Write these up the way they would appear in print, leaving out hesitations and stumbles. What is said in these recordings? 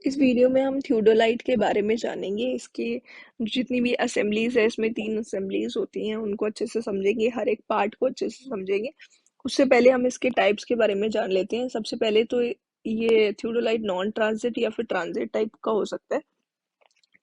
इस वीडियो में हम थियोडोलाइट के बारे में जानेंगे। इसकी जितनी भी असेंबलीज है, इसमें 3 असेंबलीज होती हैं, उनको अच्छे से समझेंगे, हर एक पार्ट को अच्छे से समझेंगे। उससे पहले हम इसके टाइप्स के बारे में जान लेते हैं। सबसे पहले तो ये थियोडोलाइट नॉन ट्रांजिट या फिर ट्रांजिट टाइप का हो सकता है।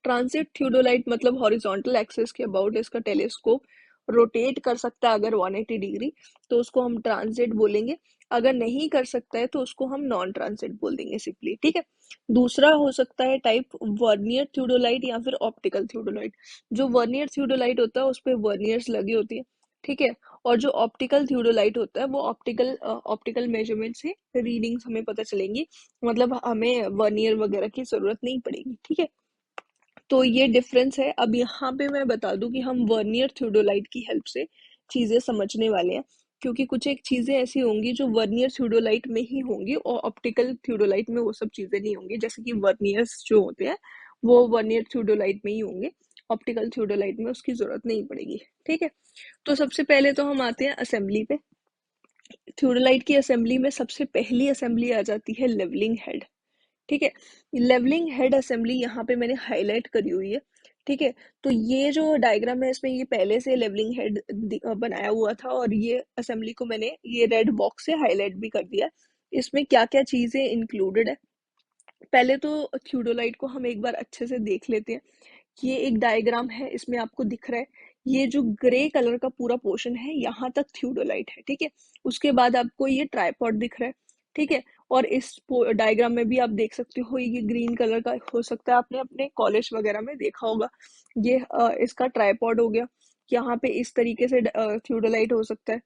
ट्रांजिट थियोडोलाइट मतलब हॉरिजॉन्टल एक्सिस के अबाउट इसका टेलीस्कोप रोटेट कर सकता है अगर 180 डिग्री, तो उसको हम ट्रांजिट बोलेंगे। अगर नहीं कर सकता है तो उसको हम नॉन ट्रांजिट बोल देंगे सिंपली, ठीक है। दूसरा हो सकता है टाइप वर्नियर थियोडोलाइट या फिर ऑप्टिकल थियोडोलाइट। जो वर्नियर थियोडोलाइट होता है उस पे वर्नियर्स लगी होती है, ठीक है। और जो ऑप्टिकल थियोडोलाइट होता है वो ऑप्टिकल मेजरमेंट से रीडिंग्स हमें पता चलेंगी, मतलब हमें वर्नियर वगैरह की जरूरत नहीं पड़ेगी, ठीक है। तो ये डिफरेंस है। अब यहाँ पे मैं बता दूं कि हम वर्नियर थियोडोलाइट की हेल्प से चीजें समझने वाले हैं, क्योंकि कुछ एक चीजें ऐसी होंगी जो वर्नियर थियोडोलाइट में ही होंगी और ऑप्टिकल थियोडोलाइट में वो सब चीजें नहीं होंगी। जैसे कि वर्नियर्स जो होते हैं वो वर्नियर थियोडोलाइट में ही होंगे, ऑप्टिकल थियोडोलाइट में उसकी जरूरत नहीं पड़ेगी, ठीक है। तो सबसे पहले तो हम आते हैं असेंबली पे। थियोडोलाइट की असेंबली में सबसे पहली असेंबली आ जाती है लेवलिंग हेड, ठीक है। लेवलिंग हेड असेंबली यहाँ पे मैंने हाईलाइट करी हुई है, ठीक है। तो ये जो डायग्राम है इसमें ये पहले से लेवलिंग हेड बनाया हुआ था और ये असेंबली को मैंने ये रेड बॉक्स से हाईलाइट भी कर दिया। इसमें क्या क्या चीजें इंक्लूडेड है, पहले तो थियोडोलाइट को हम एक बार अच्छे से देख लेते हैं। ये एक डायग्राम है, इसमें आपको दिख रहा है ये जो ग्रे कलर का पूरा पोर्शन है यहाँ तक थियोडोलाइट है, ठीक है। उसके बाद आपको ये ट्राइपॉड दिख रहा है, ठीक है। और इस डायग्राम में भी आप देख सकते हो ये ग्रीन कलर का हो सकता है, आपने अपने कॉलेज वगैरह में देखा होगा। ये इसका ट्राइपॉड हो गया। यहाँ पे इस तरीके से थियोडोलाइट हो सकता है,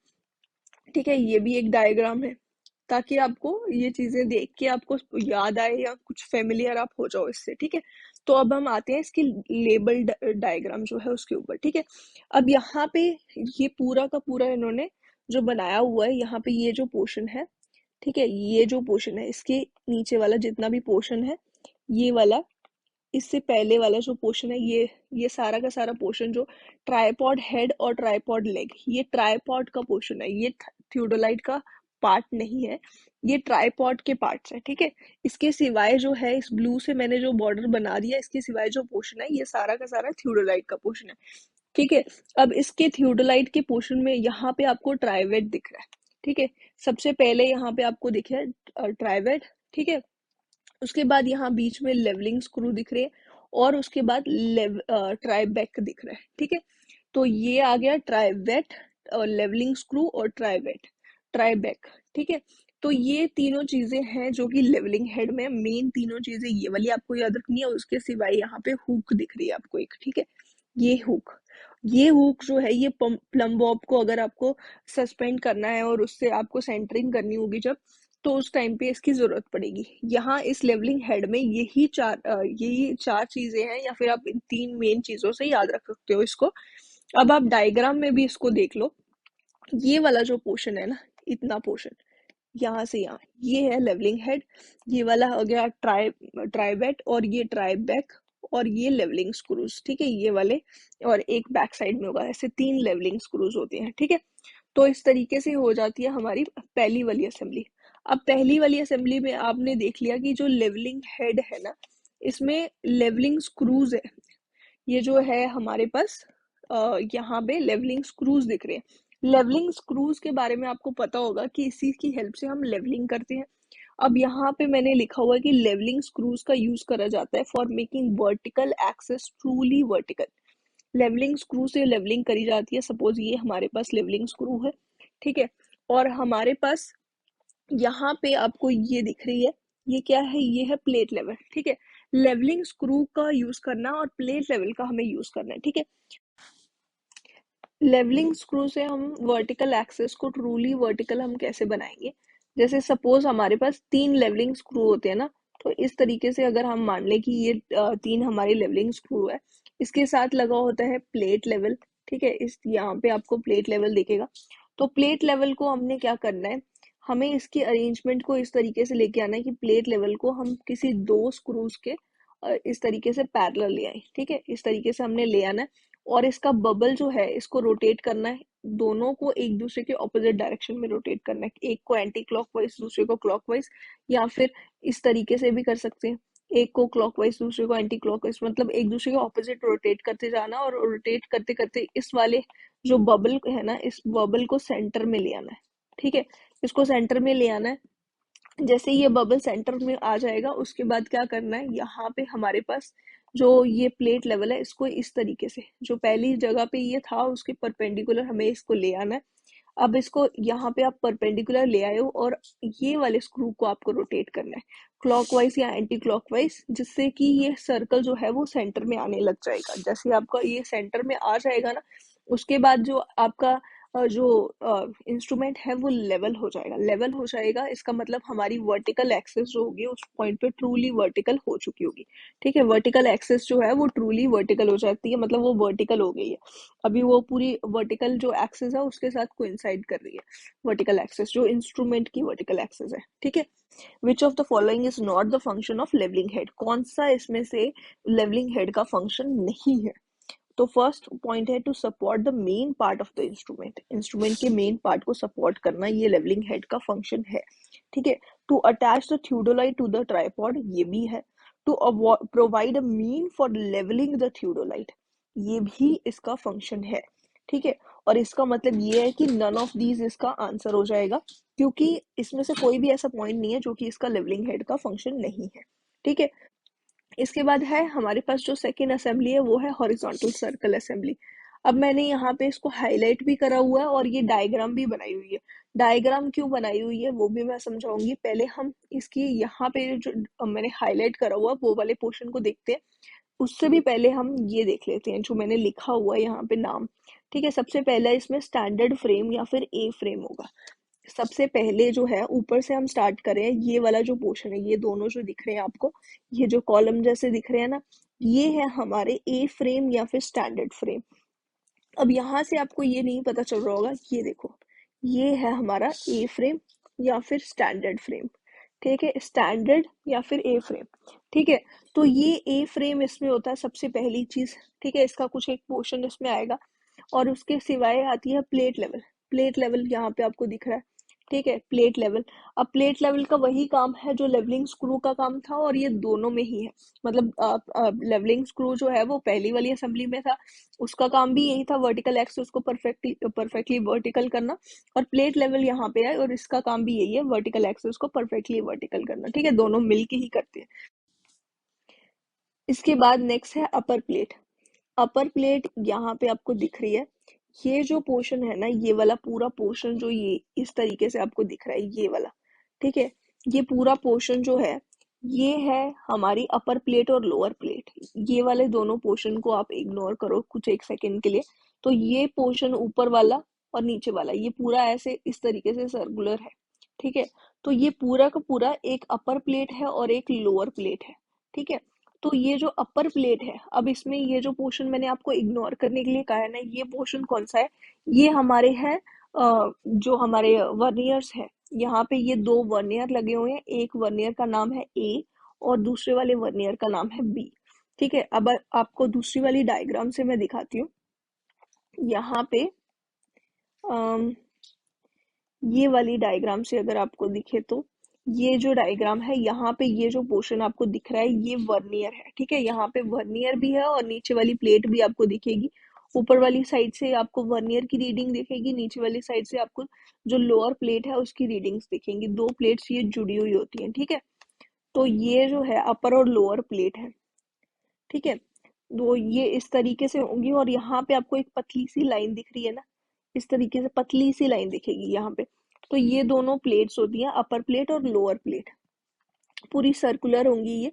ठीक है। ये भी एक डायग्राम है, ताकि आपको ये चीजें देख के आपको याद आए या कुछ फेमिलियर आप हो जाओ इससे, ठीक है। तो अब हम आते हैं इसकी लेबल डायग्राम जो है उसके ऊपर, ठीक है। अब यहाँ पे ये पूरा का पूरा इन्होंने जो बनाया हुआ है, यहाँ पे ये जो पोर्शन है, ठीक है, ये जो पोर्शन है इसके नीचे वाला जितना भी पोर्शन है, ये वाला, इससे पहले वाला जो पोर्शन है, ये सारा का सारा पोर्शन जो ट्राइपॉड हेड और ट्राइपॉड लेग, ये ट्राइपॉड का पोर्शन है, ये थियोडोलाइट का पार्ट नहीं है, ये ट्राइपॉड के पार्ट्स है, ठीक है। इसके सिवाय जो है, इस ब्लू से मैंने जो बॉर्डर बना दिया, इसके सिवाय जो पोर्शन है ये सारा का सारा थियोडोलाइट का पोर्शन है, ठीक है। अब इसके थियोडोलाइट के पोर्शन में यहाँ पे आपको ट्राइवेट दिख रहा है, ठीक है। सबसे पहले यहाँ पे आपको दिख रहा है ट्राइवेट, ठीक है। उसके बाद यहाँ बीच में लेवलिंग स्क्रू दिख रहे हैं और उसके बाद ट्राइबैक दिख रहा है, ठीक है। तो ये आ गया ट्राइवेट और लेवलिंग स्क्रू और ट्राइबैक, ठीक है। तो ये तीनों चीजें हैं जो कि लेवलिंग हेड में मेन तीनों चीजें ये वाली आपको याद रखनी है। उसके सिवाय यहाँ पे हुक दिख रही है आपको एक, ठीक है। ये हुक ये हुक जो है ये प्लम बॉब को अगर आपको सस्पेंड करना है और उससे आपको सेंटरिंग करनी होगी जब, तो उस टाइम पे इसकी जरूरत पड़ेगी। यहाँ इस लेवलिंग हेड में यही चार चीजें हैं, या फिर आप इन 3 मेन चीजों से याद रख सकते हो इसको। अब आप डायग्राम में भी इसको देख लो। ये वाला जो पोर्शन है ना, इतना पोर्शन यहाँ से यहाँ, ये है लेवलिंग हेड। ये वाला हो गया ट्राइवेट और ये ट्राइबैक और ये लेवलिंग स्क्रूज, ठीक है, ये वाले। और एक बैक साइड में होगा, ऐसे 3 लेवलिंग स्क्रूज होते हैं, ठीक है। तो इस तरीके से हो जाती है हमारी पहली वाली असेंबली। अब पहली वाली असेंबली में आपने देख लिया कि जो लेवलिंग हेड है ना, इसमें लेवलिंग स्क्रूज है। ये जो है हमारे पास यहाँ पे लेवलिंग स्क्रूज दिख रहे हैं। लेवलिंग स्क्रूज के बारे में आपको पता होगा कि इसी की हेल्प से हम लेवलिंग करते हैं। अब यहाँ पे मैंने लिखा हुआ है कि लेवलिंग स्क्रूज का यूज करा जाता है for making vertical axis truly vertical. Levelling screw से लेवलिंग करी जाती है। सपोज ये हमारे पास लेवलिंग स्क्रू है, ठीक है। और हमारे पास यहाँ पे आपको ये दिख रही है, ये क्या है, ये है प्लेट लेवल, ठीक है। लेवलिंग स्क्रू का यूज करना और प्लेट लेवल का हमें यूज करना है, ठीक है। लेवलिंग स्क्रू से हम वर्टिकल एक्सेस को ट्रूली वर्टिकल हम कैसे बनाएंगे, जैसे सपोज हमारे पास 3 लेवलिंग स्क्रू होते हैं ना, तो इस तरीके से अगर हम मान लें कि ये 3 हमारे लेवलिंग स्क्रू है, इसके साथ लगा होता है प्लेट लेवल, ठीक है। इस यहाँ पे आपको प्लेट लेवल दिखेगा। तो प्लेट लेवल को हमने क्या करना है, हमें इसके अरेंजमेंट को इस तरीके से लेके आना है कि प्लेट लेवल को हम किसी 2 स्क्रूज के इस तरीके से पैरेलल ले आए, ठीक है। इस तरीके से हमने ले आना है और इसका बबल जो है इसको रोटेट करना है, दोनों को एक दूसरे के ऑपोजिट डायरेक्शन में रोटेट करना है। एक को एंटी क्लॉकवाइज, दूसरे को क्लॉकवाइज, या फिर इस तरीके से भी कर सकते हैं। एक को क्लॉकवाइज दूसरे को एंटी क्लॉकवाइज, मतलब एक दूसरे के ऑपोजिट रोटेट करते जाना, और रोटेट करते करते इस वाले जो बबल है ना, इस बबल को सेंटर में ले आना है। ठीक है, इसको सेंटर में ले आना है। जैसे ये बबल सेंटर में आ जाएगा, उसके बाद क्या करना है, यहाँ पे हमारे पास जो ये प्लेट लेवल है, इसको इस तरीके से जो पहली जगह पे ये था उसके परपेंडिकुलर हमें इसको ले आना है। अब इसको यहाँ पे आप परपेंडिकुलर ले आए हो, और ये वाले स्क्रू को आपको रोटेट करना है क्लॉकवाइज या एंटी क्लॉकवाइज, जिससे कि ये सर्कल जो है वो सेंटर में आने लग जाएगा। जैसे आपका ये सेंटर में आ जाएगा ना, उसके बाद जो आपका जो इंस्ट्रूमेंट है वो लेवल हो जाएगा। लेवल हो जाएगा इसका मतलब हमारी वर्टिकल एक्सिस जो होगी उस पॉइंट पे ट्रूली वर्टिकल हो चुकी होगी। ठीक है, वर्टिकल एक्सिस जो है वो ट्रूली वर्टिकल हो जाती है, मतलब वो वर्टिकल हो गई है। अभी वो पूरी वर्टिकल जो एक्सिस है उसके साथ कोइंसाइड कर रही है, वर्टिकल एक्सिस जो इंस्ट्रूमेंट की वर्टिकल एक्सिस है। ठीक है, which of the following is not the function of levelling head, कौन सा इसमें से लेवलिंग हेड का फंक्शन नहीं है। तो फर्स्ट पॉइंट है to support the main part of the instrument, instrument के मेन पार्ट को सपोर्ट करना, ये लेवलिंग हेड का फंक्शन है। ठीक है, to attach the theodolite to the tripod, ये भी है। To provide a mean for levelling the theodolite, ये भी इसका फंक्शन है। ठीक है, और इसका मतलब ये है कि नन ऑफ दीज इसका आंसर हो जाएगा, क्योंकि इसमें से कोई भी ऐसा पॉइंट नहीं है जो कि इसका लेवलिंग हेड का फंक्शन नहीं है। ठीक है, इसके बाद है हमारे पास जो सेकेंड असेंबली है वो है हॉरिजॉन्टल सर्कल असेंबली। अब मैंने यहाँ पे इसको हाईलाइट भी करा हुआ है और ये डायग्राम भी बनाई हुई है। डायग्राम क्यों बनाई हुई है वो भी मैं समझाऊंगी, पहले हम इसकी यहाँ पे जो मैंने हाईलाइट करा हुआ वो वाले पोर्शन को देखते हैं। उससे भी पहले हम ये देख लेते हैं जो मैंने लिखा हुआ है यहाँ पे नाम। ठीक है, सबसे पहला इसमें स्टैंडर्ड फ्रेम या फिर ए फ्रेम होगा। सबसे पहले जो है ऊपर से हम स्टार्ट करें, ये वाला जो पोर्शन है, ये दोनों जो दिख रहे हैं आपको, ये जो कॉलम जैसे दिख रहे हैं ना, ये है हमारे ए फ्रेम या फिर स्टैंडर्ड फ्रेम। अब यहाँ से आपको ये नहीं पता चल रहा होगा, ये देखो, ये है हमारा ए फ्रेम या फिर स्टैंडर्ड फ्रेम। ठीक है, स्टैंडर्ड या फिर ए फ्रेम। ठीक है, तो ये ए फ्रेम इसमें होता है सबसे पहली चीज। ठीक है, इसका कुछ एक पोर्शन इसमें आएगा, और उसके सिवाय आती है प्लेट लेवल। प्लेट लेवल यहाँ पे आपको दिख रहा है। ठीक है, प्लेट लेवल। अब प्लेट लेवल का वही काम है जो लेवलिंग स्क्रू का काम था, और ये दोनों में ही है। मतलब लेवलिंग स्क्रू जो है वो पहली वाली असेंबली में था, उसका काम भी यही था, वर्टिकल एक्सिस को परफेक्टली वर्टिकल करना। और प्लेट लेवल यहाँ पे है और इसका काम भी यही है, वर्टिकल एक्सिस को परफेक्टली वर्टिकल करना। ठीक है, दोनों मिलके ही करते हैं। इसके बाद नेक्स्ट है अपर प्लेट। अपर प्लेट यहाँ पे आपको दिख रही है, ये जो पोर्शन है ना, ये वाला पूरा पोर्शन जो ये इस तरीके से आपको दिख रहा है, ये वाला। ठीक है, ये पूरा पोर्शन जो है ये है हमारी अपर प्लेट और लोअर प्लेट। ये वाले दोनों पोर्शन को आप इग्नोर करो कुछ एक सेकंड के लिए। तो ये पोर्शन ऊपर वाला और नीचे वाला ये पूरा ऐसे इस तरीके से सर्कुलर है। ठीक है, तो ये पूरा का पूरा एक अपर प्लेट है और एक लोअर प्लेट है। ठीक है, तो ये जो अपर प्लेट है, अब इसमें ये जो पोर्शन मैंने आपको इग्नोर करने के लिए कहा है ना, ये पोर्शन कौन सा है, ये हमारे हैं जो हमारे वर्नियर्स है। यहाँ पे ये दो वर्नियर लगे हुए हैं, एक वर्नियर का नाम है ए और दूसरे वाले वर्नियर का नाम है बी। ठीक है, अब आपको दूसरी वाली डायग्राम से मैं दिखाती हूँ। यहाँ पे अम, ये वाली डायग्राम से अगर आपको दिखे तो, ये जो डायग्राम है यहाँ पे ये जो पोर्शन आपको दिख रहा है ये वर्नियर है। ठीक है, यहाँ पे वर्नियर भी है और नीचे वाली प्लेट भी आपको दिखेगी। ऊपर वाली साइड से आपको वर्नियर की रीडिंग दिखेगी, नीचे वाली साइड से आपको जो लोअर प्लेट है उसकी रीडिंग्स दिखेंगी। दो प्लेट्स ये जुड़ी हुई होती हैं। ठीक है, तो ये जो है अपर और लोअर प्लेट है। ठीक है, तो ये इस तरीके से होंगी, और यहाँ पे आपको एक पतली सी लाइन दिख रही है ना, इस तरीके से पतली सी लाइन दिखेगी यहाँ पे। तो ये दोनों प्लेट्स होती हैं, अपर प्लेट और लोअर प्लेट, पूरी सर्कुलर होंगी ये।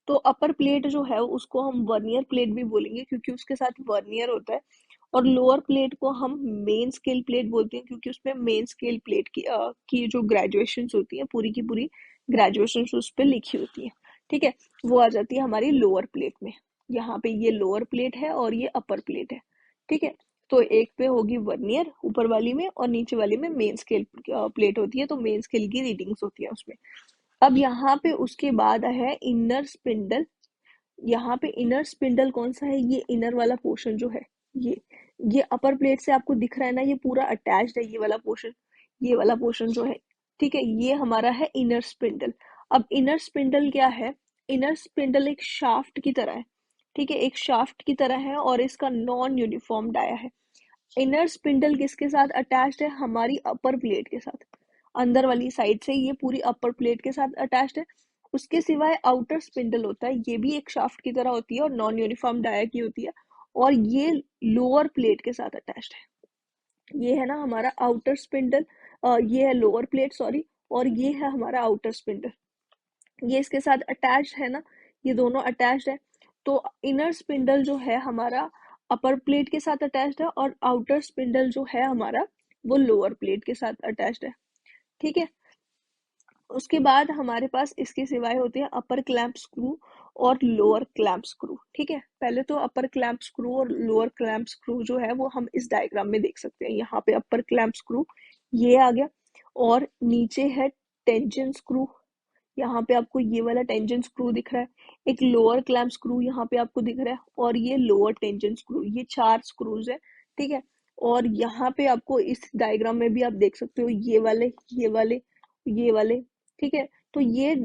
तो अपर प्लेट जो है उसको हम वर्नियर प्लेट भी बोलेंगे क्योंकि उसके साथ वर्नियर होता है, और लोअर प्लेट को हम मेन स्केल प्लेट बोलते हैं क्योंकि उसमें मेन स्केल प्लेट की जो ग्रेजुएशन होती है, पूरी की पूरी ग्रेजुएशन उस पर लिखी होती है। ठीक है, वो आ जाती है हमारी लोअर प्लेट में। यहाँ पे ये लोअर प्लेट है और ये अपर प्लेट है। ठीक है, तो एक पे होगी वर्नियर ऊपर वाली में, और नीचे वाली में मेन स्केल प्लेट होती है, तो मेन स्केल की रीडिंग्स होती है उसमें। अब यहाँ पे उसके बाद है इनर स्पिंडल। यहाँ पे इनर स्पिंडल कौन सा है, ये इनर वाला पोर्शन जो है, ये अपर प्लेट से आपको दिख रहा है ना, ये पूरा अटैच्ड है, ये वाला पोर्शन, ये वाला पोर्शन जो है। ठीक है, ये हमारा है इनर स्पिंडल। अब इनर स्पिंडल क्या है, इनर स्पिंडल एक शाफ्ट की तरह है, ठीक है, एक शाफ्ट की तरह है और इसका नॉन यूनिफॉर्म डाया है। इनर स्पिंडल किसके साथ अटैच्ड है? हमारी अपर प्लेट के साथ, अंदर वाली साइड से ये पूरी अपर प्लेट के साथ अटैच्ड है। उसके सिवाय आउटर स्पिंडल होता है, ये भी एक शाफ्ट की तरह होती है और नॉन यूनिफॉर्म डाया की होती है, और ये लोअर प्लेट के साथ अटैच्ड है। ये है ना हमारा आउटर स्पिंडल, ये है लोअर प्लेट, सॉरी, और ये है हमारा आउटर स्पिंडल, ये इसके साथ अटैच्ड है ना, ये दोनों अटैच्ड है। तो इनर स्पिंडल जो है हमारा अपर प्लेट के साथ अटैच्ड है और आउटर स्पिंडल जो है हमारा वो लोअर प्लेट के साथ अटैच्ड है, ठीक है। उसके बाद हमारे पास इसके सिवाय होते हैं अपर क्लैंप स्क्रू और लोअर क्लैंप स्क्रू, ठीक है। पहले तो अपर क्लैंप स्क्रू और लोअर क्लैंप स्क्रू जो है वो हम इस डायग्राम में देख सकते हैं। यहाँ पे अपर क्लैंप स्क्रू ये आ गया, और नीचे है टेंशन स्क्रू, यहाँ पे आपको ये वाला टेंशन स्क्रू दिख रहा है, एक लोअर क्लैंप स्क्रू यहाँ पे आपको दिख रहा है, और ये लोअर टेंशन स्क्रू, ये 4 स्क्रूज है, ठीक है। और यहाँ पे आपको इस डायग्राम में भी आप देख सकते हो ये वाले, ये वाले, ये वाले, ठीक है। तो ये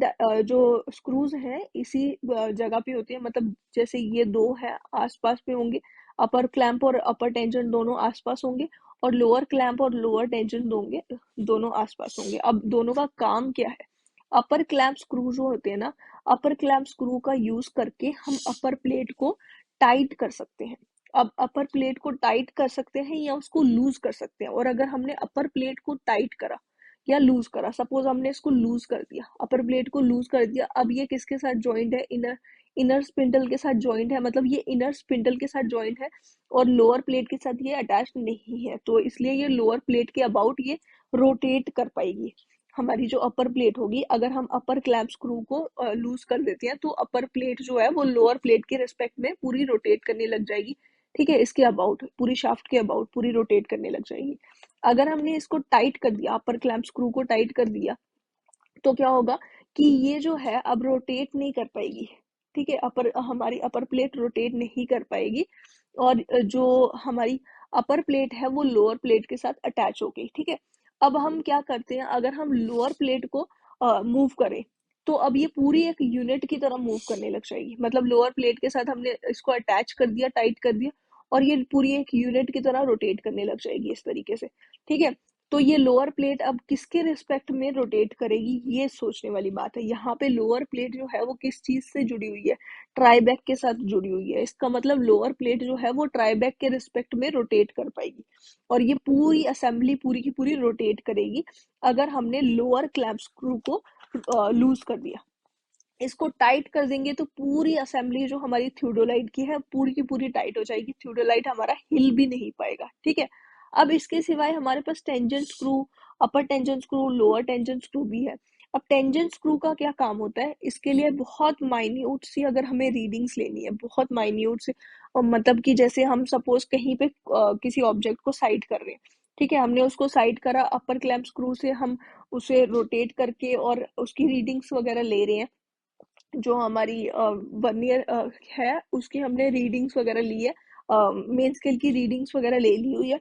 जो स्क्रूज हैं इसी जगह पे होती है, मतलब जैसे ये दो है आसपास पे होंगे, अपर क्लैंप और अपर टेंशन दोनों आसपास होंगे, और लोअर क्लैंप और लोअर टेंशन होंगे, दोनों आसपास होंगे। अब दोनों का काम क्या है? अपर क्लैंप स्क्रू जो होते हैं ना, अपर क्लैंप स्क्रू का यूज करके हम अपर प्लेट को टाइट कर सकते हैं। अब अपर प्लेट को टाइट कर सकते हैं या उसको लूज कर सकते हैं, और अगर हमने अपर प्लेट को टाइट करा या लूज करा, सपोज हमने इसको लूज कर दिया, अपर प्लेट को लूज कर दिया, अब ये किसके साथ ज्वाइंट है? इनर इनर स्पिंडल के साथ ज्वाइंट है, मतलब ये इनर स्पिंडल के साथ ज्वाइंट है और लोअर प्लेट के साथ ये अटैच नहीं है, तो इसलिए ये लोअर प्लेट के अबाउट ये रोटेट कर पाएगी। हमारी जो अपर प्लेट होगी, अगर हम अपर क्लैंप स्क्रू को लूज कर देते हैं तो अपर प्लेट जो है वो लोअर प्लेट के रिस्पेक्ट में पूरी रोटेट करने लग जाएगी, ठीक है, इसके अबाउट, पूरी शाफ्ट के अबाउट पूरी रोटेट करने लग जाएगी। अगर हमने इसको टाइट कर दिया, अपर क्लैंप स्क्रू को टाइट कर दिया, तो क्या होगा कि ये जो है अब रोटेट नहीं कर पाएगी, ठीक है, अपर हमारी अपर प्लेट रोटेट नहीं कर पाएगी, और जो हमारी अपर प्लेट है वो लोअर प्लेट के साथ अटैच हो गई, ठीक है। अब हम क्या करते हैं, अगर हम लोअर प्लेट को मूव करें, तो अब ये पूरी एक यूनिट की तरह मूव करने लग जाएगी, मतलब लोअर प्लेट के साथ हमने इसको अटैच कर दिया, टाइट कर दिया, और ये पूरी एक यूनिट की तरह रोटेट करने लग जाएगी इस तरीके से, ठीक है। तो ये लोअर प्लेट अब किसके रिस्पेक्ट में रोटेट करेगी, ये सोचने वाली बात है। यहाँ पे लोअर प्लेट जो है वो किस चीज से जुड़ी हुई है? ट्राइबैक के साथ जुड़ी हुई है, इसका मतलब लोअर प्लेट जो है वो ट्राइबैक के रिस्पेक्ट में रोटेट कर पाएगी, और ये पूरी असेंबली पूरी की पूरी रोटेट करेगी अगर हमने लोअर क्लैंप स्क्रू को लूज कर दिया। इसको टाइट कर देंगे तो पूरी असेंबली जो हमारी थियोडोलाइट की है पूरी की पूरी टाइट हो जाएगी, थियोडोलाइट हमारा हिल भी नहीं पाएगा, ठीक है। अब इसके सिवाय हमारे पास tangent screw, upper tangent screw, lower tangent screw भी है। अब टेंजेंट स्क्रू का क्या काम होता है? इसके लिए बहुत माइन्यूट सी अगर हमें रीडिंग्स लेनी है, बहुत माइन्यूट से, और मतलब कि जैसे हम सपोज कहीं पे किसी ऑब्जेक्ट को साइड कर रहे हैं, ठीक है, हमने उसको साइड करा, अपर क्लैंप स्क्रू से हम उसे रोटेट करके और उसकी रीडिंग्स वगैरह ले रहे हैं, जो हमारी वर्नियर है उसकी हमने रीडिंग्स वगैरह ली है, मेन स्केल की रीडिंग्स वगैरह ले ली हुई है,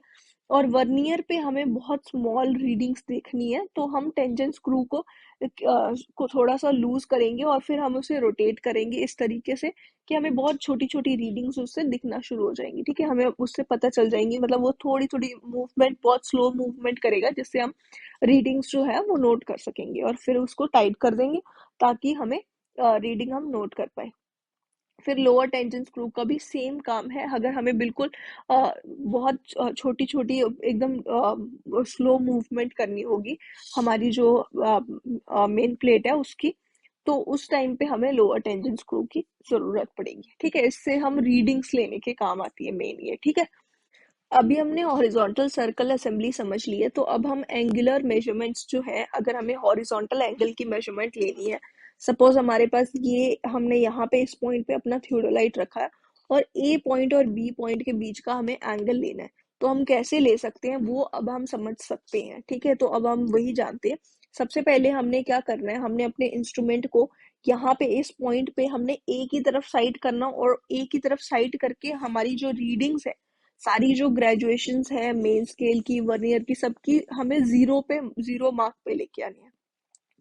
और वर्नियर पे हमें बहुत स्मॉल रीडिंग्स देखनी है, तो हम टेंजेंट स्क्रू को थोड़ा सा लूज करेंगे और फिर हम उसे रोटेट करेंगे इस तरीके से कि हमें बहुत छोटी छोटी रीडिंग्स उससे दिखना शुरू हो जाएंगी, ठीक है, हमें उससे पता चल जाएंगी, मतलब वो थोड़ी थोड़ी मूवमेंट, बहुत स्लो मूवमेंट करेगा जिससे हम रीडिंग्स जो है वो नोट कर सकेंगे, और फिर उसको टाइट कर देंगे ताकि हमें रीडिंग हम नोट कर पाए। फिर लोअर टेंशन स्क्रू का भी सेम काम है, अगर हमें बिल्कुल बहुत छोटी छोटी एकदम स्लो मूवमेंट करनी होगी हमारी जो मेन प्लेट है उसकी, तो उस टाइम पे हमें लोअर टेंशन स्क्रू की जरूरत पड़ेगी, ठीक है, इससे हम रीडिंग्स लेने के काम आती है मेन ये, ठीक है। अभी हमने हॉरिजॉन्टल सर्कल असेंबली समझ ली है, तो अब हम एंगुलर मेजरमेंट्स जो है, अगर हमें हॉरिजॉन्टल एंगल की मेजरमेंट लेनी है, सपोज हमारे पास ये हमने यहाँ पे इस पॉइंट पे अपना थियोडोलाइट रखा है और ए पॉइंट और बी पॉइंट के बीच का हमें एंगल लेना है, तो हम कैसे ले सकते हैं वो अब हम समझ सकते हैं, ठीक है। तो अब हम वही जानते हैं। सबसे पहले हमने क्या करना है, हमने अपने इंस्ट्रूमेंट को यहाँ पे इस पॉइंट पे हमने ए की तरफ साइड करना, और ए की तरफ साइड करके हमारी जो रीडिंग्स है, सारी जो ग्रेजुएशंस है मेन स्केल की, वर्नियर की, सबकी हमें जीरो मार्क पे लेके आनी है,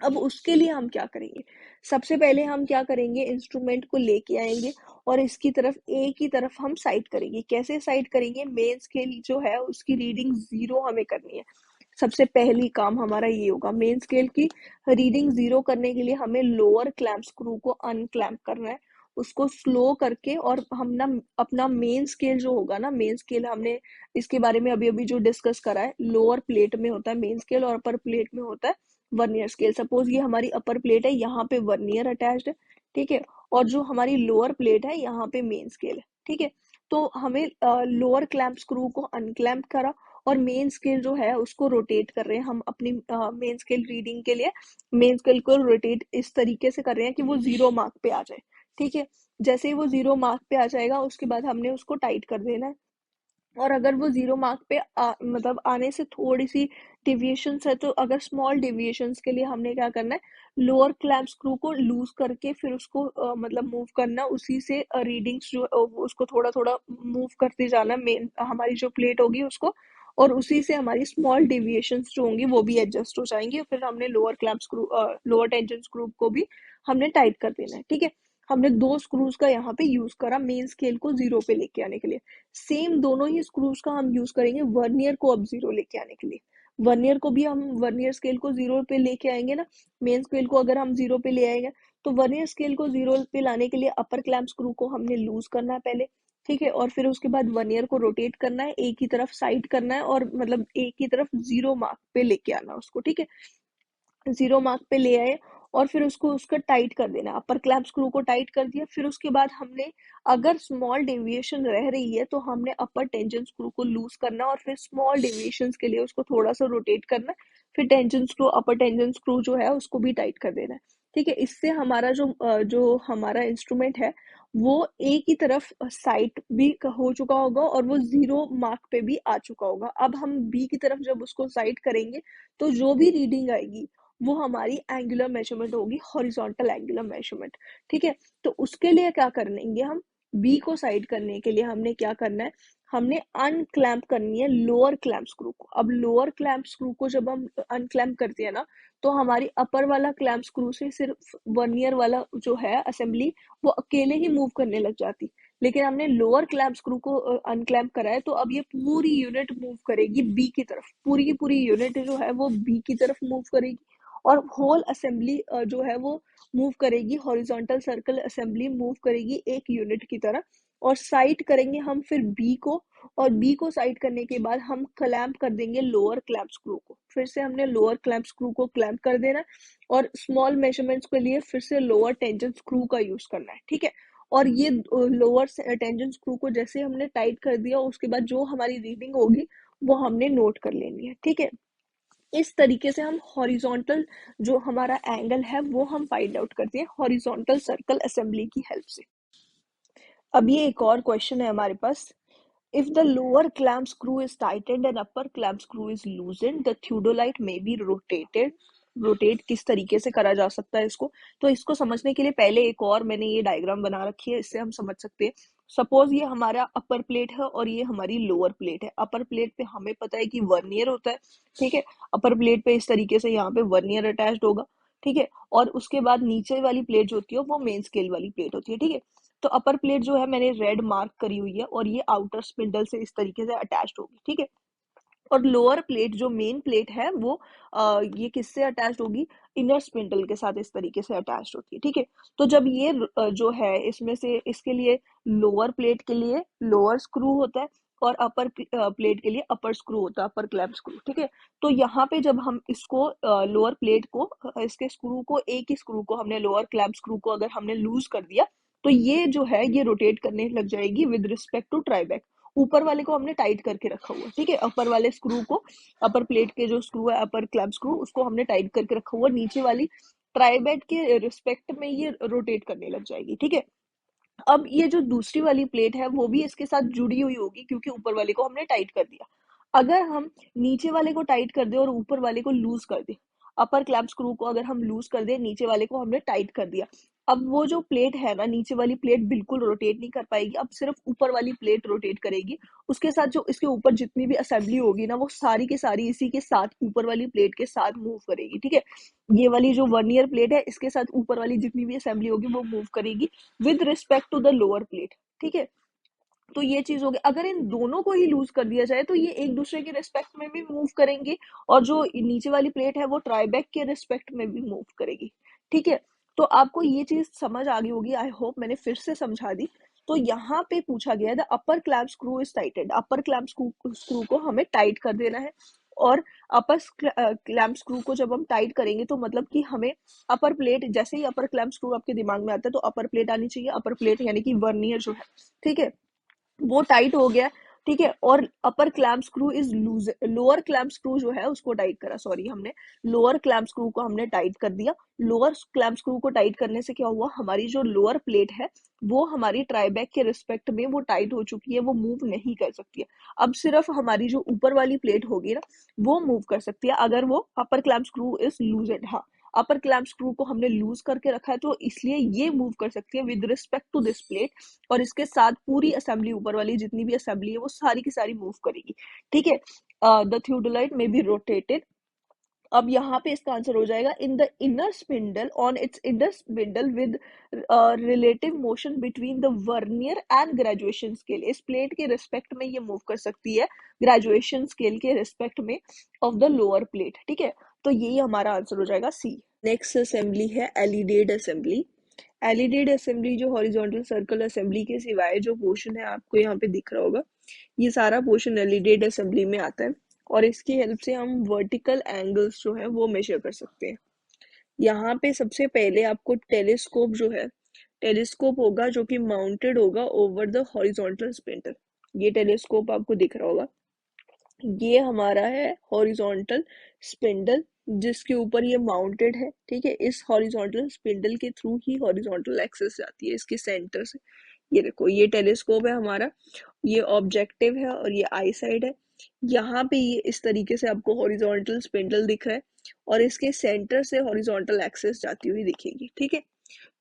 अब उसके लिए हम क्या करेंगे, सबसे पहले हम क्या करेंगे, इंस्ट्रूमेंट को लेके आएंगे और इसकी तरफ ए की तरफ हम साइड करेंगे। कैसे साइड करेंगे, मेन स्केल जो है उसकी रीडिंग 0 हमें करनी है। सबसे पहली काम हमारा ये होगा, मेन स्केल की रीडिंग 0 करने के लिए हमें लोअर क्लैंप स्क्रू को अनक्लैंप करना है, उसको स्लो करके। और हम ना अपना मेन स्केल जो होगा ना, मेन स्केल हमने इसके बारे में अभी अभी जो डिस्कस करा है, लोअर प्लेट में होता है मेन स्केल और अपर प्लेट में होता है वर्नियर स्केल। सपोज ये हमारी अपर प्लेट है, यहाँ पे वर्नियर अटैच्ड है, ठीक है, और जो हमारी लोअर प्लेट है यहाँ पे मेन स्केल है, ठीक है। तो हमें लोअर क्लैंप स्क्रू को अनक्लैंप करा और मेन स्केल जो है उसको रोटेट कर रहे हैं हम अपनी मेन स्केल रीडिंग के लिए। मेन स्केल को रोटेट इस तरीके से कर रहे हैं कि वो 0 मार्क पे आ जाए, ठीक है। जैसे ही वो 0 मार्क पे आ जाएगा उसके बाद हमने उसको टाइट कर देना है। और अगर वो 0 मार्क पे मतलब आने से थोड़ी सी डिविएशंस है, तो अगर स्मॉल डिविएशंस के लिए हमने क्या करना है, लोअर क्लैंप स्क्रू को लूज करके फिर उसको मतलब मूव करना, उसी से रीडिंग्स जो उसको थोड़ा थोड़ा मूव करते जाना, मेन हमारी जो प्लेट होगी उसको, और उसी से हमारी स्मॉल डिविएशंस जो होंगी वो भी एडजस्ट हो जाएंगी। फिर हमने lower clamp screw, lower tension screw को भी हमने टाइट कर देना है, ठीक है। हमने 2 स्क्रूज का यहाँ पे यूज करा मेन स्केल को 0 पे लेके आने के लिए। सेम दोनों ही स्क्रूज का हम यूज करेंगे वर्नियर को अब 0 लेके आने के लिए। वर्नियर को भी हम वर्नियर स्केल को 0 पे लेके आएंगे ना, मेन स्केल को अगर हम 0 पे ले आएंगे, तो वर्नियर स्केल को 0 पे लाने के लिए अपर क्लैंप स्क्रू को हमने लूज करना है पहले, ठीक है। और फिर उसके बाद वर्नियर को रोटेट करना है, एक ही तरफ साइड करना है, और मतलब एक ही तरफ 0 मार्क पे लेके आना उसको, ठीक है। 0 मार्क पे ले आए और फिर उसको उसका टाइट कर देना, अपर क्लैंप स्क्रू को टाइट कर दिया। फिर उसके बाद हमने, अगर स्मॉल डेविएशन रह रही है तो हमने अपर टेंशन स्क्रू को लूज करना और फिर स्मॉल डेविएशंस के लिए उसको थोड़ा सा रोटेट करना, फिर टेंशन स्क्रू, अपर टेंशन स्क्रू जो है उसको भी टाइट कर देना है, ठीक है। इससे हमारा जो हमारा इंस्ट्रूमेंट है वो एक ही तरफ साइड भी हो चुका होगा और वो 0 मार्क पे भी आ चुका होगा। अब हम बी की तरफ जब उसको साइड करेंगे तो जो भी रीडिंग आएगी वो हमारी एंगुलर मेजरमेंट होगी, हॉरिजॉन्टल एंगुलर मेजरमेंट, ठीक है। तो उसके लिए क्या करेंगे हम, बी को साइड करने के लिए हमने क्या करना है, हमने अनक्लैंप करनी है लोअर क्लैंप स्क्रू को। अब लोअर क्लैंप स्क्रू को जब हम अनक्लैंप करते हैं ना, तो हमारी अपर वाला क्लैंप स्क्रू से सिर्फ वर्नियर वाला जो है असेंबली वो अकेले ही मूव करने लग जाती। लेकिन हमने लोअर क्लैंप स्क्रू को अनक्लैंप करा है, तो अब ये पूरी यूनिट मूव करेगी बी की तरफ, पूरी की पूरी यूनिट जो है वो बी की तरफ मूव करेगी। और होल असेंबली जो है वो मूव करेगी, हॉरिजॉन्टल सर्कल असेंबली मूव करेगी एक यूनिट की तरह। और साइड करेंगे हम फिर बी को, और बी को साइड करने के बाद हम क्लैंप कर देंगे लोअर क्लैंप स्क्रू को। फिर से हमने लोअर क्लैंप स्क्रू को क्लैंप कर देना है और स्मॉल मेजरमेंट्स के लिए फिर से लोअर टेंशन स्क्रू का यूज करना है, ठीक है। और ये लोअर टेंशन स्क्रू को जैसे हमने टाइट कर दिया, उसके बाद जो हमारी रीडिंग होगी वो हमने नोट कर लेनी है, ठीक है। इस तरीके से हम हॉरिजॉन्टल जो हमारा एंगल है वो हम फाइंड आउट करते हैं हॉरिजॉन्टल सर्कल असेंबली की हेल्प से। अब ये एक और क्वेश्चन है हमारे पास, if the lower clamp screw is tightened and upper clamp screw is loosened, the theodolite may be rotated. Rotate किस तरीके से करा जा सकता है इसको, तो इसको समझने के लिए पहले एक और मैंने ये डायग्राम बना रखी है, इससे हम समझ सकते हैं। सपोज ये हमारा अपर प्लेट है और ये हमारी लोअर प्लेट है। अपर प्लेट पे हमें पता है कि वर्नियर होता है, ठीक है। अपर प्लेट पे इस तरीके से यहाँ पे वर्नियर अटैच्ड होगा, ठीक है। और उसके बाद नीचे वाली प्लेट जो होती है वो मेन स्केल वाली प्लेट होती है, ठीक है। तो अपर प्लेट जो है मैंने रेड मार्क करी हुई है और ये आउटर स्पिंडल से इस तरीके से अटैच्ड होगी, ठीक है। और लोअर प्लेट जो मेन प्लेट है वो ये किससे अटैच्ड होगी, इनर स्पिंडल के साथ इस तरीके से अटैच्ड होती है, ठीक है। तो जब ये जो है इसमें से, इसके लिए लोअर प्लेट के लिए लोअर स्क्रू होता है और अपर प्लेट के लिए अपर स्क्रू होता है, अपर क्लैंप स्क्रू, ठीक है। तो यहाँ पे जब हम इसको लोअर प्लेट को इसके स्क्रू को, एक ही स्क्रू को हमने लोअर क्लैंप स्क्रू को अगर हमने लूज कर दिया, तो ये जो है ये रोटेट करने लग जाएगी विद रिस्पेक्ट टू ट्राइबैक। ऊपर वाले को हमने टाइट करके रखा हुआ है, ठीक है। अपर वाले स्क्रू को, अपर प्लेट के जो स्क्रू है अपर क्लैंप स्क्रू, उसको हमने टाइट करके रखा हुआ, नीचे वाली ट्राइबैक के रिस्पेक्ट में ये रोटेट करने लग जाएगी, ठीक है। अब ये जो दूसरी वाली प्लेट है वो भी इसके साथ जुड़ी हुई होगी क्योंकि ऊपर वाले को हमने टाइट कर दिया। अगर हम नीचे वाले को टाइट कर दे और ऊपर वाले को लूज कर दे, अपर क्लैंप स्क्रू को अगर हम लूज कर दे, नीचे वाले को हमने टाइट कर दिया, अब वो जो प्लेट है ना, नीचे वाली प्लेट बिल्कुल रोटेट नहीं कर पाएगी, अब सिर्फ ऊपर वाली प्लेट रोटेट करेगी। उसके साथ जो इसके ऊपर जितनी भी असेंबली होगी ना, वो सारी की सारी इसी के साथ ऊपर वाली प्लेट के साथ मूव करेगी, ठीक है। ये वाली जो वर्नियर प्लेट है, इसके साथ ऊपर वाली जितनी भी असेंबली होगी वो मूव करेगी with respect to the lower plate, ठीक है। तो ये चीज हो गई। अगर इन दोनों को ही लूज कर दिया जाए तो ये एक दूसरे के रिस्पेक्ट में भी मूव करेंगे, और जो नीचे वाली प्लेट है वो ट्राइबैक के रिस्पेक्ट में भी मूव करेगी, ठीक है। तो आपको ये चीज समझ आ गई होगी, आई होप मैंने फिर से समझा दी। तो यहाँ पे पूछा गया है the upper clamp screw is tighted, upper clamp screw को हमें टाइट कर देना है। और अपर क्लैंप स्क्रू को जब हम टाइट करेंगे तो मतलब कि हमें अपर प्लेट, जैसे ही अपर क्लैंप स्क्रू आपके दिमाग में आता है तो अपर प्लेट आनी चाहिए, अपर प्लेट यानी कि वर्नियर जो है, ठीक है, वो टाइट हो गया, ठीक है। और upper clamp screw is loose, lower clamp screw जो है उसको टाइट करा, सॉरी हमने लोअर क्लैंप स्क्रू को हमने टाइट कर दिया। लोअर क्लैंप स्क्रू को टाइट करने से क्या हुआ, हमारी जो लोअर प्लेट है वो हमारी ट्राइबैक के रिस्पेक्ट में वो टाइट हो चुकी है, वो मूव नहीं कर सकती है। अब सिर्फ हमारी जो ऊपर वाली प्लेट होगी ना, वो मूव कर सकती है अगर वो अपर क्लैंप स्क्रू इज लूजेड। हाँ, अपर क्लैंप स्क्रू को हमने लूज करके रखा है तो इसलिए ये मूव कर सकती है with respect to this plate, और इसके साथ पूरी असेंबली, ऊपर वाली जितनी भी असेंबली है वो सारी की सारी मूव करेगी, ठीक है। द थियोडोलाइट में बी रोटेटेड। अब यहाँ पे इसका आंसर हो जाएगा in the inner spindle on it's inner spindle with relative motion between the vernier and graduation scale. इस प्लेट के रिस्पेक्ट में ये मूव कर सकती है ग्रेजुएशन स्केल के रिस्पेक्ट में ऑफ द लोअर प्लेट, ठीक है। तो यही हमारा आंसर हो जाएगा सी। नेक्स्ट असेंबली है एलिडेड असेंबली। एलिडेड असेंबली जो हॉरिजॉन्टल सर्कल असेंबली के सिवाय जो पोर्शन है आपको यहाँ पे दिख रहा होगा, ये सारा पोर्शन एलिडेड असेंबली में आता है, और इसकी हेल्प से हम वर्टिकल एंगल्स जो है वो मेजर कर सकते हैं। यहाँ पे सबसे पहले आपको टेलीस्कोप जो है, टेलीस्कोप होगा जो कि माउंटेड होगा ओवर द हॉरिजॉन्टल स्पिंडल। ये टेलीस्कोप आपको दिख रहा होगा, ये हमारा है हॉरिजॉन्टल स्पिंडल जिसके ऊपर ये माउंटेड है, ठीक है। इस हॉरिजॉन्टल स्पिंडल के थ्रू ही हॉरिजॉन्टल एक्सिस जाती है इसके सेंटर से। ये देखो, ये टेलीस्कोप है हमारा, ये ऑब्जेक्टिव है और ये आई साइड है। यहाँ पे ये इस तरीके से आपको हॉरिजॉन्टल स्पिंडल दिख रहा है, और इसके सेंटर से हॉरिजॉन्टल एक्सिस जाती हुई दिखेगी, ठीक है।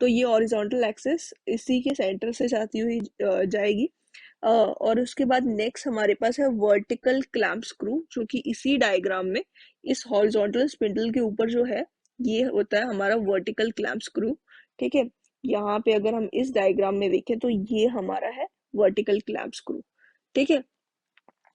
तो ये हॉरिजॉन्टल एक्सिस इसी के सेंटर से जाती हुई जाएगी। और उसके बाद नेक्स्ट हमारे पास है वर्टिकल क्लैंप स्क्रू, जो कि इसी डायग्राम में इस हॉरिजॉन्टल स्पिंडल के ऊपर जो है ये होता है हमारा वर्टिकल क्लैंप स्क्रू, ठीक है। यहाँ पे अगर हम इस डायग्राम में देखें तो ये हमारा है वर्टिकल क्लैंप स्क्रू, ठीक है।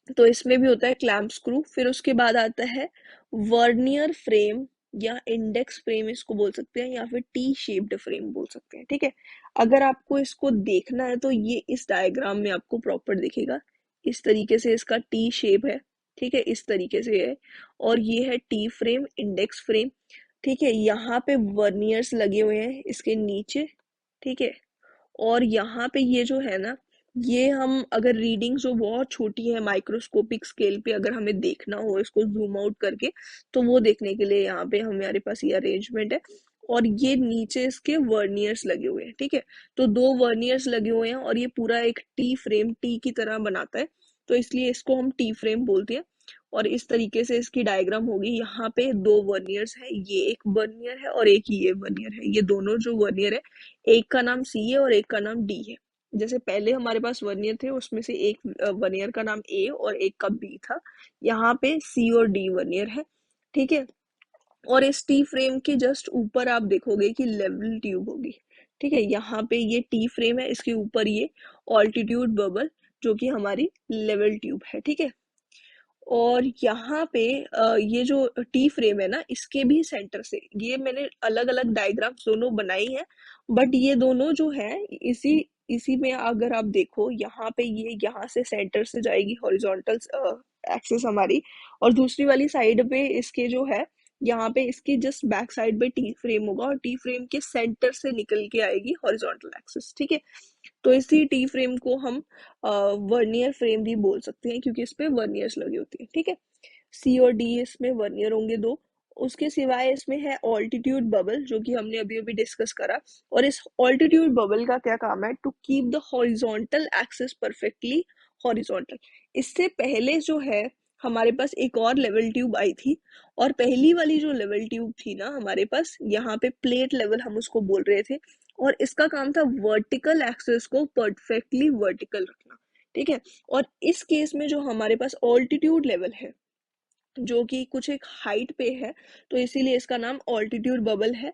तो इसमें भी होता है क्लैंप स्क्रू। फिर उसके बाद आता है वर्नियर फ्रेम या इंडेक्स फ्रेम इसको बोल सकते हैं, या फिर टी शेप्ड फ्रेम बोल सकते हैं, ठीक है। अगर आपको इसको देखना है तो ये इस डायग्राम में आपको प्रॉपर दिखेगा, इस तरीके से इसका टी शेप है, ठीक है, इस तरीके से है। और ये है टी फ्रेम, इंडेक्स फ्रेम, ठीक है। यहाँ पे वर्नियर्स लगे हुए हैं इसके नीचे, ठीक है। और यहाँ पे ये जो है ना, ये हम अगर रीडिंग जो बहुत छोटी है माइक्रोस्कोपिक स्केल पे अगर हमें देखना हो इसको जूम आउट करके, तो वो देखने के लिए यहाँ पे हमारे पास ये अरेंजमेंट है। और ये नीचे इसके वर्नियर्स लगे हुए हैं, ठीक है। तो दो वर्नियर्स लगे हुए हैं और ये पूरा एक टी फ्रेम, टी की तरह बनाता है, तो इसलिए इसको हम टी फ्रेम बोलते हैं। और इस तरीके से इसकी डायग्राम होगी। यहाँ पे दो वर्नियर्स है, ये एक वर्नियर है और एक ये वर्नियर है। ये दोनों जो वर्नियर है, एक का नाम सी है और एक का नाम डी है। जैसे पहले हमारे पास वर्नियर थे उसमें से एक वर्नियर का नाम ए और एक का बी था, यहाँ पे सी और डी वर्नियर है, ठीक है। और इस टी फ्रेम के जस्ट ऊपर आप देखोगे कि लेवल ट्यूब होगी, ठीक है। यहाँ पे ये टी फ्रेम है, इसके ऊपर ये ऑल्टीट्यूड बबल जो कि हमारी लेवल ट्यूब है, ठीक है। और यहाँ पे ये जो टी फ्रेम है ना, इसके भी सेंटर से, ये मैंने अलग अलग डायग्राम्स दोनों बनाई है, बट ये दोनों जो है इसी इसी में अगर आप देखो, यहाँ पे ये यहाँ से सेंटर से जाएगी हॉरिजॉन्टल एक्सिस हमारी, और दूसरी वाली साइड पे इसके जो है, यहाँ पे इसकी जस्ट बैक साइड पे टी फ्रेम होगा और टी फ्रेम के सेंटर से निकल के आएगी हॉरिजॉन्टल एक्सिस, ठीक है। तो इसी टी फ्रेम को हम वर्नियर फ्रेम भी बोल सकते हैं क्योंकि इस पे वर्नियर्स लगी होती है, ठीक है। सी और डी इसमें वर्नियर होंगे दो। उसके सिवाय इसमें है ऑल्टीट्यूड बबल जो कि हमने अभी अभी डिस्कस करा। और इस ऑल्टीट्यूड बबल का क्या काम है, to keep the horizontal axis perfectly horizontal. इससे पहले जो है हमारे पास एक और लेवल ट्यूब आई थी, और पहली वाली जो लेवल ट्यूब थी ना हमारे पास, यहाँ पे प्लेट लेवल हम उसको बोल रहे थे, और इसका काम था वर्टिकल एक्सिस को परफेक्टली वर्टिकल रखना, ठीक है। और इस केस में जो हमारे पास ऑल्टीट्यूड लेवल है जो कि कुछ एक हाइट पे है, तो इसीलिए इसका नाम ऑल्टीट्यूड बबल है।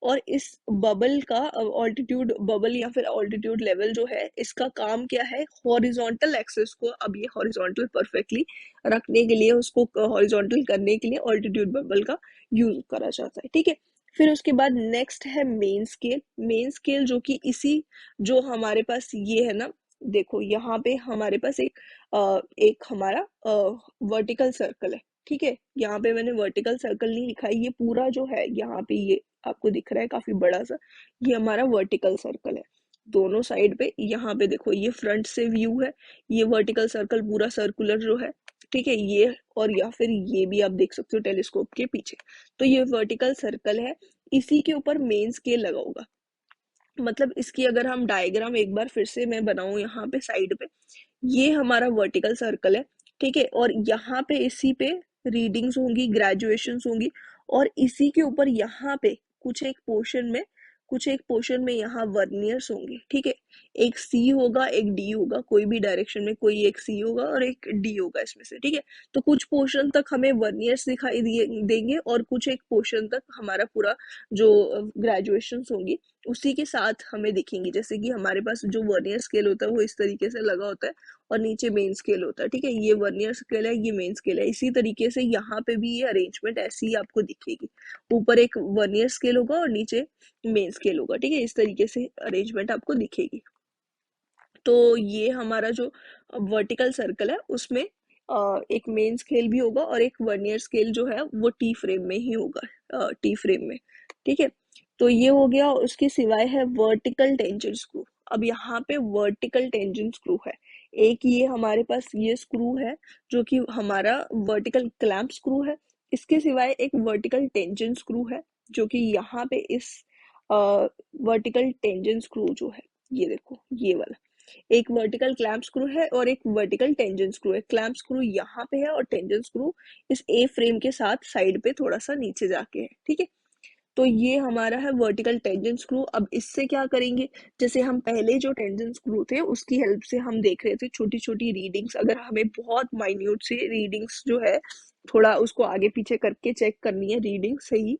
और इस बबल का ऑल्टीट्यूड बबल या फिर ऑल्टीट्यूड लेवल जो है, इसका काम क्या है, हॉरिजॉन्टल एक्सिस को, अब ये हॉरिजॉन्टल परफेक्टली रखने के लिए, उसको हॉरिजॉन्टल करने के लिए ऑल्टीट्यूड बबल का यूज करा जाता है, ठीक है। फिर उसके बाद नेक्स्ट है मेन स्केल। मेन स्केल जो कि इसी, जो हमारे पास ये है ना, देखो यहाँ पे हमारे पास एक हमारा वर्टिकल सर्कल है, ठीक है। यहाँ पे मैंने वर्टिकल सर्कल नहीं लिखा है, ये पूरा जो है यहाँ पे ये आपको दिख रहा है काफी बड़ा सा, ये हमारा वर्टिकल सर्कल है। दोनों साइड पे, यहाँ पे देखो ये फ्रंट से व्यू है, ये वर्टिकल सर्कल पूरा सर्कुलर जो है, ठीक है ये। और या फिर ये भी आप देख सकते हो टेलीस्कोप के पीछे, तो ये वर्टिकल सर्कल है, इसी के ऊपर मेन स्केल लगा होगा। मतलब इसकी अगर हम डायग्राम एक बार फिर से मैं बनाऊं यहाँ पे साइड पे, ये हमारा वर्टिकल सर्कल है, ठीक है। और यहाँ पे इसी पे रीडिंग्स होंगी, ग्रेजुएशंस होंगी, और इसी के ऊपर यहाँ पे कुछ एक पोर्शन में यहाँ वर्नियर्स होंगे, ठीक है। एक सी होगा, एक डी होगा, कोई भी डायरेक्शन में कोई एक सी होगा और एक डी होगा इसमें से, ठीक है। तो कुछ पोर्शन तक हमें वर्नियर्स दिखाई देंगे, और कुछ एक पोर्शन तक हमारा पूरा जो ग्रेजुएशंस होंगी उसी के साथ हमें दिखेंगी। जैसे कि हमारे पास जो वर्नियर स्केल होता है वो इस तरीके से लगा होता है, और नीचे मेन स्केल होता है, ठीक है। ये वर्नियर स्केल है, ये मेन स्केल है। इसी तरीके से यहाँ पे भी ये अरेंजमेंट ऐसी ही आपको दिखेगी, ऊपर एक वर्नियर स्केल होगा और नीचे मेन स्केल होगा, ठीक है। इस तरीके से अरेंजमेंट आपको दिखेगी। तो ये हमारा जो वर्टिकल सर्कल है उसमें एक मेन स्केल भी होगा, और एक वर्नियर स्केल जो है वो टी फ्रेम में ही होगा, टी फ्रेम में, ठीक है। तो ये हो गया। उसके सिवाय है वर्टिकल टेंजेंट स्क्रू। अब यहाँ पे वर्टिकल टेंजेंट स्क्रू है, एक ये हमारे पास ये स्क्रू है जो कि हमारा वर्टिकल क्लैंप स्क्रू है। इसके सिवाय एक वर्टिकल टेंजेंट स्क्रू है जो कि यहाँ पे इस वर्टिकल टेंजेंट स्क्रू जो है, ये देखो ये वाला, एक वर्टिकल क्लैंप स्क्रू है और एक वर्टिकल टेंजेंट स्क्रू है। क्लैंप स्क्रू यहाँ पे है और टेंजेंट स्क्रू इस ए फ्रेम के साथ साइड पे थोड़ा सा नीचे जाके है, ठीक है। तो ये हमारा है वर्टिकल टेंजेंट स्क्रू। अब इससे क्या करेंगे, जैसे हम पहले जो टेंजेंट स्क्रू थे उसकी हेल्प से हम देख रहे थे छोटी छोटी रीडिंग्स, अगर हमें बहुत माइन्यूट सी रीडिंग्स जो है थोड़ा उसको आगे पीछे करके चेक करनी है रीडिंग सही,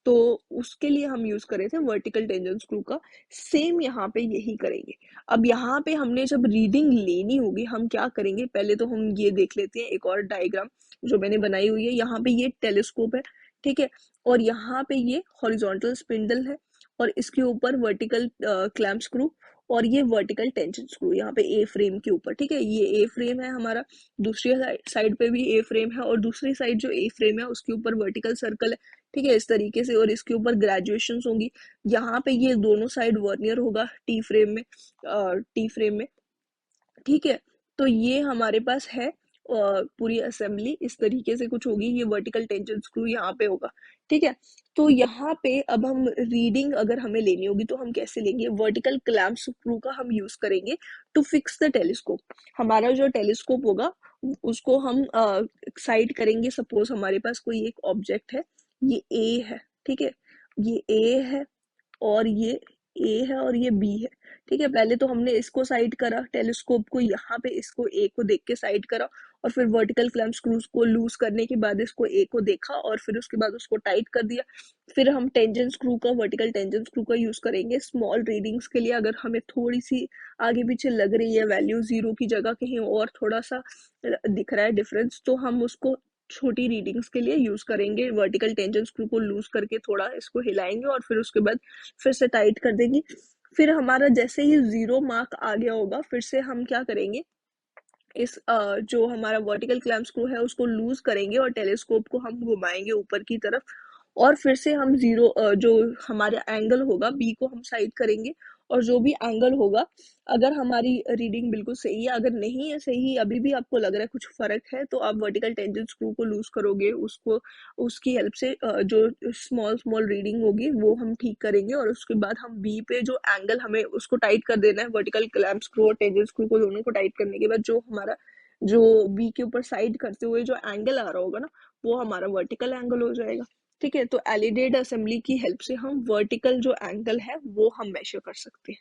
तो उसके लिए हम यूज कर रहे थे वर्टिकल टेंजेंट स्क्रू का। सेम यहाँ पे यही करेंगे। अब यहाँ पे हमने जब रीडिंग लेनी होगी हम क्या करेंगे, पहले तो हम ये देख लेते हैं एक और डायग्राम जो मैंने बनाई हुई है। यहाँ पे ये टेलीस्कोप है, ठीक है। और यहाँ पे ये हॉरिजॉन्टल स्पिंडल है, और इसके ऊपर वर्टिकल क्लैंप स्क्रू, और ये वर्टिकल टेंशन स्क्रू यहाँ पे ए फ्रेम के ऊपर, ठीक है। ये ए फ्रेम है हमारा, दूसरी साइड पे भी ए फ्रेम है, और दूसरी साइड जो ए फ्रेम है उसके ऊपर वर्टिकल सर्कल है, ठीक है, इस तरीके से। और इसके ऊपर ग्रेजुएशंस होंगी। यहाँ पे ये दोनों साइड वर्नियर होगा टी फ्रेम में, ठीक है। तो ये हमारे पास है पूरी असेंबली इस तरीके से कुछ होगी। ये वर्टिकल टेंशन स्क्रू यहाँ पे होगा, ठीक है। तो यहाँ पे अब हम रीडिंग अगर हमें लेनी होगी तो हम कैसे लेंगे, वर्टिकल क्लैंप स्क्रू का हम यूज करेंगे टू फिक्स द टेलीस्कोप। हमारा जो टेलीस्कोप होगा उसको हम साइड करेंगे। सपोज हमारे पास कोई एक ऑब्जेक्ट है, ये ए है, ठीक है, ये ए है और ये ए है और ये बी है, ठीक है। पहले तो हमने इसको साइड करा, टेलीस्कोप को यहाँ पे इसको ए को देख के साइड करा, और फिर वर्टिकल क्लैंप स्क्रूज को लूज करने के बाद इसको ए को देखा, और फिर उसके बाद उसको टाइट कर दिया। फिर हम टेंजेंट स्क्रू का, वर्टिकल टेंजेंट स्क्रू का यूज करेंगे स्मॉल रीडिंग्स के लिए। अगर हमें थोड़ी सी आगे पीछे लग रही है वैल्यू, जीरो की जगह कहीं और थोड़ा सा दिख रहा है डिफरेंस, तो हम उसको छोटी रीडिंग्स के लिए यूज करेंगे। वर्टिकल टेंजेंट स्क्रू को लूज करके थोड़ा इसको हिलाएंगे और फिर उसके बाद फिर से टाइट कर देंगे। फिर हमारा जैसे ही जीरो मार्क आ गया होगा, फिर से हम क्या करेंगे, इस जो हमारा वर्टिकल क्लैंप स्क्रू है उसको लूज करेंगे और टेलीस्कोप को हम घुमाएंगे ऊपर की तरफ, और फिर से हम जो हमारा एंगल होगा बी को हम साइड करेंगे, और जो भी एंगल होगा, अगर हमारी रीडिंग बिल्कुल सही है, अगर नहीं है सही, अभी भी आपको लग रहा है कुछ फर्क है, तो आप वर्टिकल टेंजेंट स्क्रू को लूज करोगे, उसको उसकी हेल्प से जो स्मॉल स्मॉल रीडिंग होगी वो हम ठीक करेंगे। और उसके बाद हम बी पे जो एंगल, हमें उसको टाइट कर देना है, वर्टिकल क्लैंप स्क्रू और टेंजेंट स्क्रू को दोनों को टाइट करने के बाद जो हमारा जो बी के ऊपर साइड करते हुए जो एंगल आ रहा होगा ना, वो हमारा वर्टिकल एंगल हो जाएगा। ठीक है, तो एलिडेड असेंबली की हेल्प से हम वर्टिकल जो एंगल है वो हम मेजर कर सकते हैं।